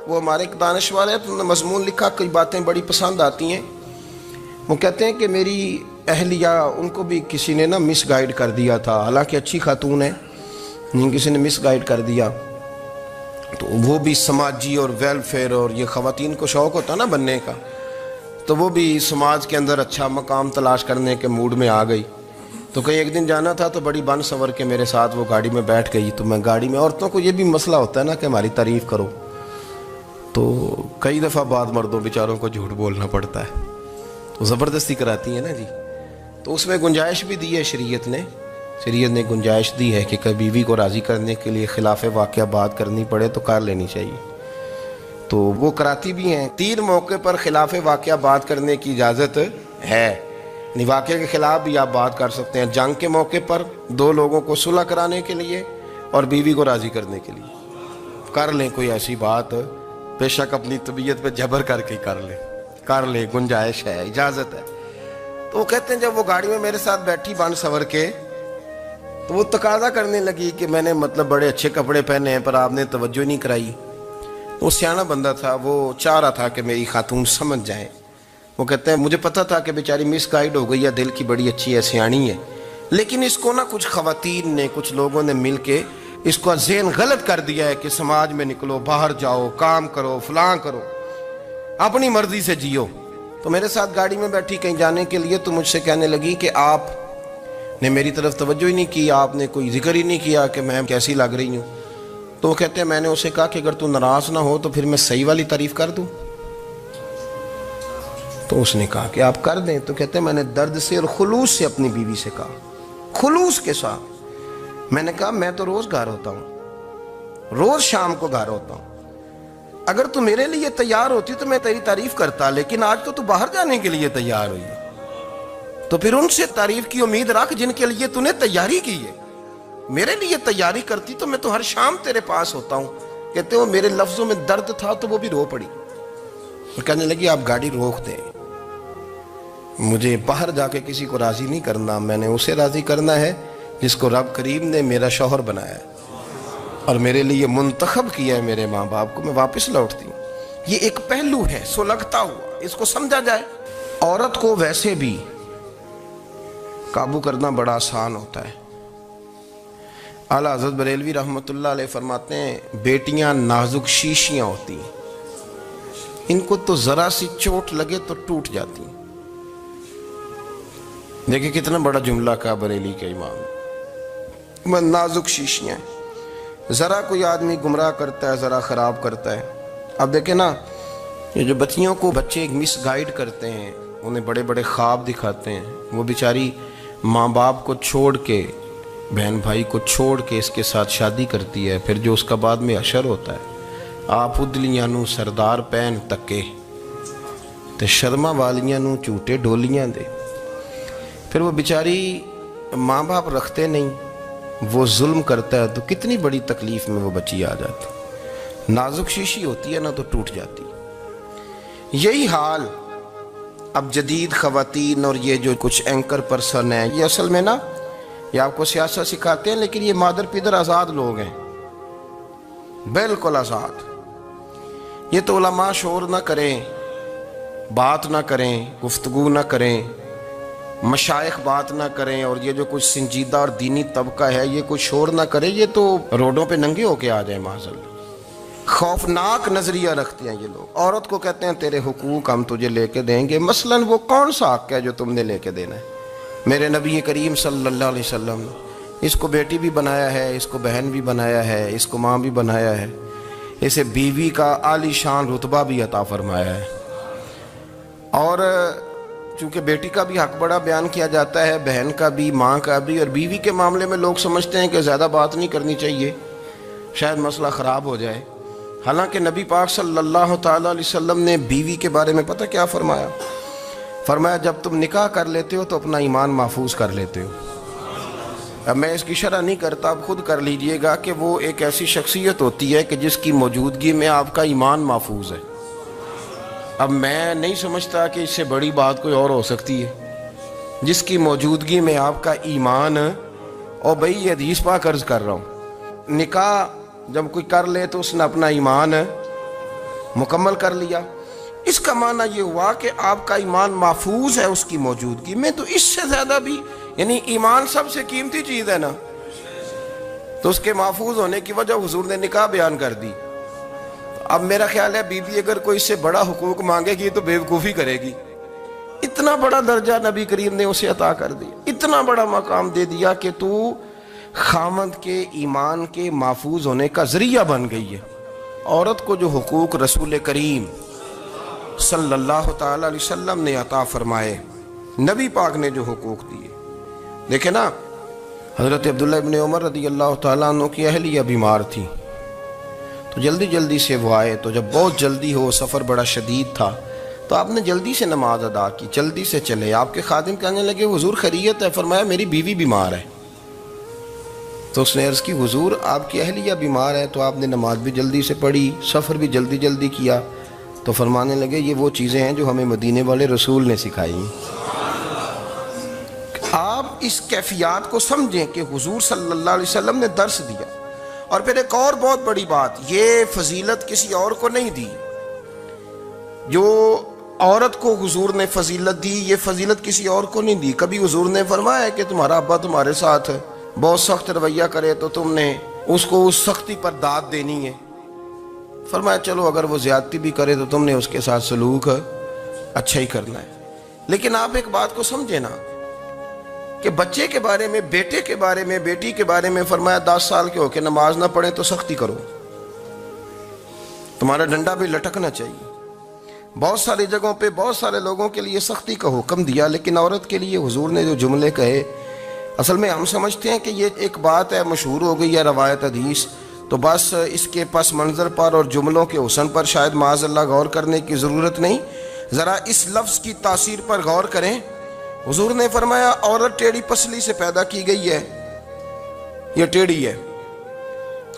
وہ ہمارے ایک دانشور ہے، تو انہوں نے مضمون لکھا، کئی باتیں بڑی پسند آتی ہیں۔ وہ کہتے ہیں کہ میری اہلیہ، ان کو بھی کسی نے مس گائیڈ کر دیا تھا، حالانکہ اچھی خاتون ہے، کسی نے مس گائیڈ کر دیا، تو وہ بھی سماجی اور ویلفیئر، اور یہ خواتین کو شوق ہوتا نا بننے کا، تو وہ بھی سماج کے اندر اچھا مقام تلاش کرنے کے موڈ میں آ گئی۔ تو کہیں ایک دن جانا تھا تو بڑی بن سنور کے میرے ساتھ وہ گاڑی میں بیٹھ گئی، تو میں گاڑی میں، عورتوں کو یہ بھی مسئلہ ہوتا ہے نا کہ ہماری تعریف کرو، تو کئی دفعہ بعد مردوں بیچاروں کو جھوٹ بولنا پڑتا ہے، تو زبردستی کراتی ہے نا جی۔ تو اس میں گنجائش بھی دی ہے شریعت نے گنجائش دی ہے کہ کبھی بیوی کو راضی کرنے کے لیے خلاف واقعہ بات کرنی پڑے تو کر لینی چاہیے، تو وہ کراتی بھی ہیں۔ 3 موقع پر خلاف واقعہ بات کرنے کی اجازت ہے، واقعے کے خلاف بھی آپ بات کر سکتے ہیں، جنگ کے موقع پر 2 لوگوں کو صلح کرانے کے لیے اور بیوی کو راضی کرنے کے لیے کر لیں کوئی ایسی بات، بے شک اپنی طبیعت پہ جبر کر کے کر لیں، گنجائش ہے، اجازت ہے۔ تو وہ کہتے ہیں جب وہ گاڑی میں میرے ساتھ بیٹھی بن سنور کے، تو وہ تقاضا کرنے لگی کہ میں نے بڑے اچھے کپڑے پہنے ہیں پر آپ نے توجہ نہیں کرائی۔ وہ سیاںا بندہ تھا، وہ چاہ رہا تھا کہ میری خاتون سمجھ جائیں۔ وہ کہتے ہیں مجھے پتا تھا کہ بیچاری مس گائیڈ ہو گئی ہے، دل کی بڑی اچھی ہے، سیاਣੀ ہے، لیکن اس کو کچھ خواتین نے، کچھ لوگوں نے مل کے اس کو ذہن غلط کر دیا ہے کہ سماج میں نکلو، باہر جاؤ، کام کرو، فلاں کرو، اپنی مرضی سے جیو۔ تو میرے ساتھ گاڑی میں بیٹھی کہیں جانے کے لیے، تو مجھ سے کہنے لگی کہ آپ نے میری طرف توجہ ہی نہیں کی، آپ نے کوئی ذکر ہی نہیں کیا کہ میں کیسی لگ رہی ہوں۔ تو وہ کہتے ہیں میں نے اسے کہا کہ اگر تو ناراض نہ ہو تو پھر میں صحیح والی تعریف کر دوں۔ تو اس نے کہا کہ آپ کر دیں۔ تو کہتے ہیں میں نے درد سے اور خلوص سے اپنی بیوی سے کہا، خلوص کے ساتھ میں نے کہا میں تو روز گھر ہوتا ہوں، روز شام کو گھر ہوتا ہوں، اگر تو میرے لیے تیار ہوتی تو میں تیری تعریف کرتا، لیکن آج تو باہر جانے کے لیے تیار ہوئی ہے، تو پھر ان سے تعریف کی امید رکھ جن کے لیے تو نے تیاری کی ہے۔ میرے لیے تیاری کرتی تو میں تو ہر شام تیرے پاس ہوتا ہوں۔ کہتے وہ میرے لفظوں میں درد تھا تو وہ بھی رو پڑی، اور کہنے لگی آپ گاڑی روک دیں، مجھے باہر جا کے کسی کو راضی نہیں کرنا، میں نے اسے راضی کرنا ہے جس کو رب کریم نے میرا شوہر بنایا ہے اور میرے لیے منتخب کیا ہے میرے ماں باپ کو، میں واپس لوٹتی ہوں۔ یہ ایک پہلو ہے سلگتا ہوا، اس کو سمجھا جائے۔ عورت کو ویسے بھی قابو کرنا بڑا آسان ہوتا ہے۔ اعلیٰ حضرت بریلوی رحمۃ اللہ علیہ فرماتے ہیں بیٹیاں نازک شیشیاں ہوتی ہیں، ان کو تو ذرا سی چوٹ لگے تو ٹوٹ جاتی ہیں۔ دیکھیں کتنا بڑا جملہ کہا بریلی کے امام، نازک شیشیاں، ذرا کوئی آدمی گمراہ کرتا ہے، ذرا خراب کرتا ہے۔ اب دیکھیں نا، یہ جو بچیوں کو بچے ایک مس گائیڈ کرتے ہیں، انہیں بڑے بڑے خواب دکھاتے ہیں، وہ بیچاری ماں باپ کو چھوڑ کے، بہن بھائی کو چھوڑ کے اس کے ساتھ شادی کرتی ہے، پھر جو اس کا بعد میں حشر ہوتا ہے، آپ ادلیاں نو سردار پہن تکے تے شرما والیاں نو جھوٹے ڈولیاں دے۔ پھر وہ بیچاری ماں باپ رکھتے نہیں، وہ ظلم کرتا ہے، تو کتنی بڑی تکلیف میں وہ بچی آ جاتی، نازک شیشی ہوتی ہے نا تو ٹوٹ جاتی۔ یہی حال اب جدید خواتین اور یہ جو کچھ اینکر پرسن ہیں، یہ اصل میں نا یہ آپ کو سیاست سکھاتے ہیں، لیکن یہ مادر پیدر آزاد لوگ ہیں، بالکل آزاد۔ یہ تو علماء شور نہ کریں، بات نہ کریں، گفتگو نہ کریں، مشائخ بات نہ کریں، اور یہ جو کچھ سنجیدہ اور دینی طبقہ ہے یہ کچھ شور نہ کرے، یہ تو روڈوں پہ ننگے ہو کے آ جائیں معاذ اللہ۔ خوفناک نظریہ رکھتے ہیں یہ لوگ۔ عورت کو کہتے ہیں تیرے حقوق ہم تجھے لے کے دیں گے، مثلاً وہ کون سا حق ہے جو تم نے لے کے دینا ہے؟ میرے نبی کریم صلی اللہ علیہ وسلم نے اس کو بیٹی بھی بنایا ہے، اس کو بہن بھی بنایا ہے، اس کو ماں بھی بنایا ہے، اسے بیوی کا عالی شان رتبہ بھی عطا فرمایا ہے۔ اور چونکہ بیٹی کا بھی حق بڑا بیان کیا جاتا ہے، بہن کا بھی، ماں کا بھی، اور بیوی کے معاملے میں لوگ سمجھتے ہیں کہ زیادہ بات نہیں کرنی چاہیے، شاید مسئلہ خراب ہو جائے۔ حالانکہ نبی پاک صلی اللہ تعالیٰ علیہ وسلم نے بیوی کے بارے میں پتہ کیا فرمایا؟ فرمایا جب تم نکاح کر لیتے ہو تو اپنا ایمان محفوظ کر لیتے ہو۔ اب میں اس کی شرح نہیں کرتا، اب خود کر لیجئے گا کہ وہ ایک ایسی شخصیت ہوتی ہے کہ جس کی موجودگی میں آپ کا ایمان محفوظ ہے۔ اب میں نہیں سمجھتا کہ اس سے بڑی بات کوئی اور ہو سکتی ہے، جس کی موجودگی میں آپ کا ایمان، اور بھئی یہ حدیث پاک عرض کر رہا ہوں، نکاح جب کوئی کر لے تو اس نے اپنا ایمان مکمل کر لیا۔ اس کا معنی یہ ہوا کہ آپ کا ایمان محفوظ ہے اس کی موجودگی میں، تو اس سے زیادہ بھی یعنی ایمان سب سے قیمتی چیز ہے نا، تو اس کے محفوظ ہونے کی وجہ حضور نے نکاح بیان کر دی۔ اب میرا خیال ہے بی بی اگر کوئی اس سے بڑا حقوق مانگے گی تو بے وقوفی کرے گی۔ اتنا بڑا درجہ نبی کریم نے اسے عطا کر دیا، اتنا بڑا مقام دے دیا کہ تو خامند کے ایمان کے محفوظ ہونے کا ذریعہ بن گئی ہے۔ عورت کو جو حقوق رسول کریم صلی اللہ تعالی علیہ وسلم نے عطا فرمائے، نبی پاک نے جو حقوق دیے، دیکھیں نا، حضرت عبداللہ ابن عمر رضی اللہ تعالیٰ عنہ کی اہلیہ بیمار تھی، تو جلدی جلدی سے وہ آئے، تو جب بہت جلدی ہو، سفر بڑا شدید تھا، تو آپ نے جلدی سے نماز ادا کی، جلدی سے چلے۔ آپ کے خادم کہنے لگے حضور خیریت ہے؟ فرمایا میری بیوی بیمار ہے۔ تو اس نے عرض کی حضور آپ کی اہلیہ بیمار ہے، تو آپ نے نماز بھی جلدی سے پڑھی، سفر بھی جلدی جلدی کیا۔ تو فرمانے لگے یہ وہ چیزیں ہیں جو ہمیں مدینے والے رسول نے سکھائی۔ آپ اس کیفیات کو سمجھیں کہ حضور صلی اللہ علیہ وسلم نے درس دیا۔ اور پھر ایک اور بہت بڑی بات، یہ فضیلت کسی اور کو نہیں دی، جو عورت کو حضور نے فضیلت دی، یہ فضیلت کسی اور کو نہیں دی۔ کبھی حضور نے فرمایا کہ تمہارا ابا تمہارے ساتھ بہت سخت رویہ کرے تو تم نے اس کو اس سختی پر داد دینی ہے؟ فرمایا چلو اگر وہ زیادتی بھی کرے تو تم نے اس کے ساتھ سلوک اچھا ہی کرنا ہے۔ لیکن آپ ایک بات کو سمجھے نا کہ بچے کے بارے میں، بیٹے کے بارے میں، بیٹی کے بارے میں فرمایا 10 سال کے ہو کے نماز نہ پڑھیں تو سختی کرو، تمہارا ڈنڈا بھی لٹکنا چاہیے۔ بہت ساری جگہوں پہ بہت سارے لوگوں کے لیے سختی کا حکم دیا، لیکن عورت کے لیے حضور نے جو جملے کہے، اصل میں ہم سمجھتے ہیں کہ یہ ایک بات ہے، مشہور ہو گئی ہے روایت حدیث، تو بس اس کے پس منظر پر اور جملوں کے حسن پر شاید معاذ اللہ غور کرنے کی ضرورت نہیں۔ ذرا اس لفظ کی تاثیر پر غور کریں۔ حضور نے فرمایا عورت ٹیڑھی پسلی سے پیدا کی گئی ہے، یہ ٹیڑھی ہے،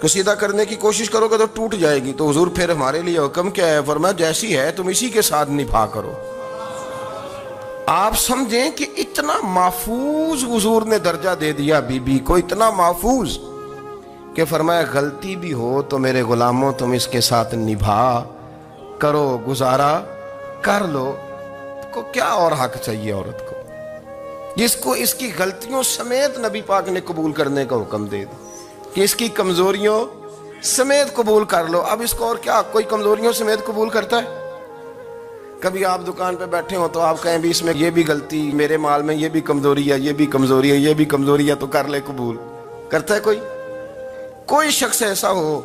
کو سیدھا کرنے کی کوشش کرو گے تو ٹوٹ جائے گی۔ تو حضور پھر ہمارے لیے حکم کیا ہے؟ فرمایا جیسی ہے تم اسی کے ساتھ نبھا کرو۔ آپ سمجھیں کہ اتنا محفوظ حضور نے درجہ دے دیا بی بی کو، اتنا محفوظ کہ فرمایا غلطی بھی ہو تو میرے غلاموں تم اس کے ساتھ نبھا کرو، گزارا کر لو۔ کو کیا اور حق چاہیے عورت کو، جس کو اس کی غلطیوں سمیت نبی پاک نے قبول کرنے کا حکم دے دی کہ اس کی کمزوریوں سمیت قبول کر لو۔ اب اس کو اور کیا کوئی کمزوریوں سمیت قبول کرتا ہے؟ کبھی آپ دکان پہ بیٹھے ہو تو آپ کہیں بھی اس میں یہ بھی غلطی، میرے مال میں یہ بھی کمزوری ہے، یہ بھی کمزوری ہے، یہ بھی کمزوری ہے، تو کر لے قبول؟ کرتا ہے کوئی؟ کوئی شخص ایسا ہو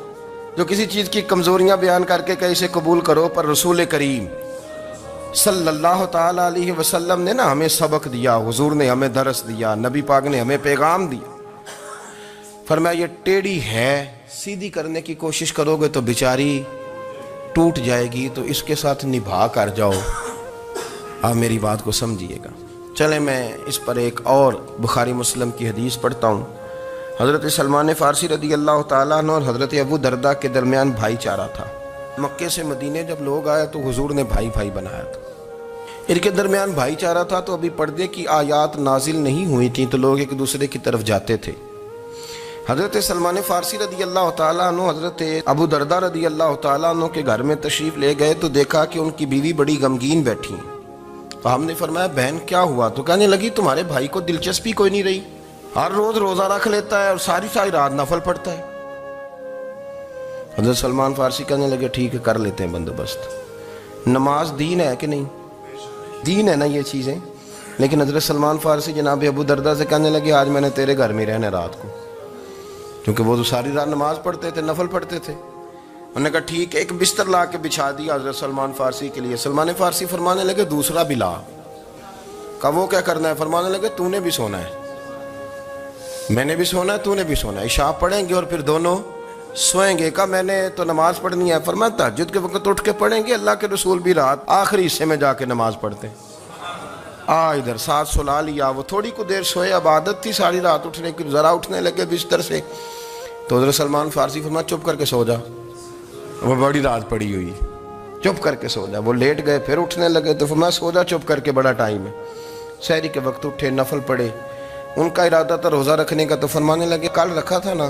جو کسی چیز کی کمزوریاں بیان کر کے کہ اسے قبول کرو؟ پر رسول کریم صلی اللہ تعالی علیہ وسلم نے نا ہمیں سبق دیا، حضور نے ہمیں درس دیا، نبی پاک نے ہمیں پیغام دیا۔ فرمایا یہ ٹیڑھی ہے، سیدھی کرنے کی کوشش کرو گے تو بیچاری ٹوٹ جائے گی، تو اس کے ساتھ نبھا کر جاؤ۔ آپ میری بات کو سمجھیے گا۔ چلیں میں اس پر ایک اور بخاری مسلم کی حدیث پڑھتا ہوں۔ حضرت سلمان فارسی رضی اللہ تعالیٰ عنہ اور حضرت ابو درداء کے درمیان بھائی چارہ تھا۔ مکے سے مدینے جب لوگ آئے تو حضور نے بھائی بھائی بنایا تھا، ان کے درمیان بھائی چارہ تھا، تو ابھی پردے کی آیات نازل نہیں ہوئی تھیں، تو لوگ ایک دوسرے کی طرف جاتے تھے۔ حضرت سلمان فارسی رضی اللہ تعالیٰ عنہ حضرت ابو درداء رضی اللہ تعالیٰ عنہ کے گھر میں تشریف لے گئے تو دیکھا کہ ان کی بیوی بڑی غمگین بیٹھی ہیں۔ تو ہم نے فرمایا بہن کیا ہوا؟ تو کہنے لگی تمہارے بھائی کو دلچسپی کوئی نہیں رہی، ہر روز روزہ رکھ لیتا ہے اور ساری رات نفل پڑھتا ہے۔ حضرت سلمان فارسی کہنے لگے ٹھیک ہے کر لیتے ہیں بندوبست۔ نماز دین ہے کہ نہیں؟ دین ہے نا یہ چیزیں۔ لیکن حضرت سلمان فارسی جناب ابو درداء سے کہنے لگے آج میں نے تیرے گھر میں رہنا رات کو، کیونکہ وہ تو ساری رات نماز پڑھتے تھے، نفل پڑھتے تھے۔ انہوں نے کہا ٹھیک ہے، ایک بستر لا کے بچھا دیا حضرت سلمان فارسی کے لیے۔ سلمان فارسی فرمانے لگے دوسرا بھی لا۔ کہا وہ کیا کرنا ہے؟ فرمانے لگے تو نے بھی سونا ہے، میں نے بھی سونا ہے، تو نے بھی سونا ہے، عشاء پڑھیں گے اور پھر دونوں سوئیں گے۔ کہا میں نے تو نماز پڑھنی ہے۔ فرمایا تہجد کے وقت اٹھ کے پڑھیں گے، اللہ کے رسول بھی رات آخری حصے میں جا کے نماز پڑھتے ہیں۔ ادھر ساتھ سلا لیا، وہ تھوڑی کو دیر سوئے، اب عادت تھی ساری رات اٹھنے کی، ذرا اٹھنے لگے بستر سے تو حضرت سلمان فارسی فرمایا چپ کر کے سو جا، وہ بڑی رات پڑی ہوئی، چپ کر کے سو جا۔ وہ لیٹ گئے، پھر اٹھنے لگے تو فرمایا سو جا چپ کر کے، بڑا ٹائم ہے۔ سحری کے وقت اٹھے، نفل پڑھے، ان کا ارادہ تھا روزہ رکھنے کا، تو فرمانے لگے کل رکھا تھا نا،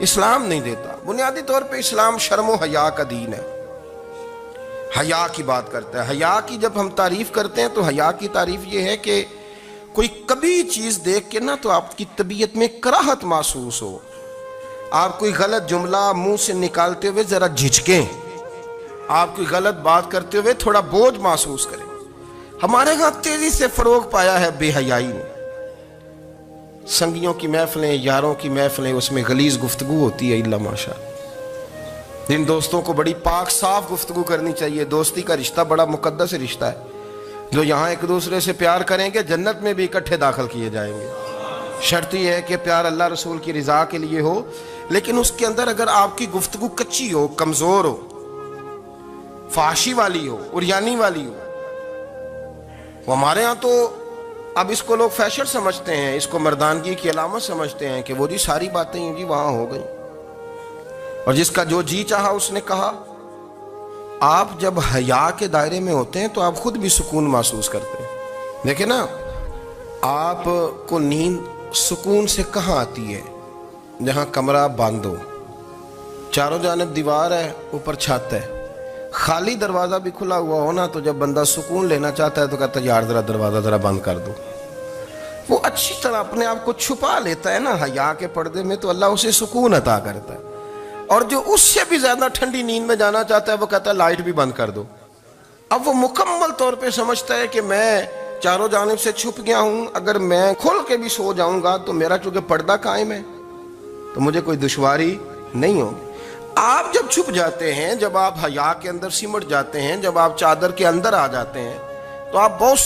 اسلام نہیں دیتا۔ بنیادی طور پہ اسلام شرم و حیا کا دین ہے، حیا کی بات کرتا ہے۔ حیا کی جب ہم تعریف کرتے ہیں تو حیا کی تعریف یہ ہے کہ کوئی کبھی چیز دیکھ کے نا تو آپ کی طبیعت میں کراہت محسوس ہو، آپ کوئی غلط جملہ منہ سے نکالتے ہوئے ذرا جھجکیں، آپ کوئی غلط بات کرتے ہوئے تھوڑا بوجھ محسوس کریں۔ ہمارے ہاں تیزی سے فروغ پایا ہے بے حیائی نے۔ سنگیوں کی محفلیں، یاروں کی محفلیں، اس میں غلیظ گفتگو ہوتی ہے، الا ماشاء اللہ۔ جن دوستوں کو بڑی پاک صاف گفتگو کرنی چاہیے، دوستی کا رشتہ بڑا مقدس رشتہ ہے، جو یہاں ایک دوسرے سے پیار کریں گے جنت میں بھی اکٹھے داخل کیے جائیں گے۔ شرط یہ ہے کہ پیار اللہ رسول کی رضا کے لیے ہو، لیکن اس کے اندر اگر آپ کی گفتگو کچی ہو، کمزور ہو، فحاشی والی ہو، عریانی والی ہو، وہ ہمارے ہاں تو اب اس کو لوگ فیشن سمجھتے ہیں، اس کو مردانگی کی علامت سمجھتے ہیں کہ وہ جی ساری باتیں جی وہاں ہو گئیں، اور جس کا جو جی چاہا اس نے کہا۔ آپ جب حیا کے دائرے میں ہوتے ہیں تو آپ خود بھی سکون محسوس کرتے ہیں۔ دیکھیں نا، آپ کو نیند سکون سے کہاں آتی ہے؟ جہاں کمرہ بند ہو، چاروں جانب دیوار ہے، اوپر چھت ہے، خالی دروازہ بھی کھلا ہوا ہونا تو جب بندہ سکون لینا چاہتا ہے تو کہتا ہے یار ذرا دروازہ ذرا بند کر دو۔ وہ اچھی طرح اپنے آپ کو چھپا لیتا ہے نا حیا کے پردے میں، تو اللہ اسے سکون عطا کرتا ہے۔ اور جو اس سے بھی زیادہ ٹھنڈی نیند میں جانا چاہتا ہے وہ کہتا ہے لائٹ بھی بند کر دو۔ اب وہ مکمل طور پہ سمجھتا ہے کہ میں چاروں جانب سے چھپ گیا ہوں، اگر میں کھل کے بھی سو جاؤں گا تو میرا چونکہ پردہ قائم ہے تو مجھے کوئی دشواری نہیں ہوگی۔ آپ جب چھپ جاتے ہیں، جب آپ حیا کے اندر سمٹ جاتے ہیں، جب آپ چادر کے اندر آ جاتے ہیں تو آپ بہت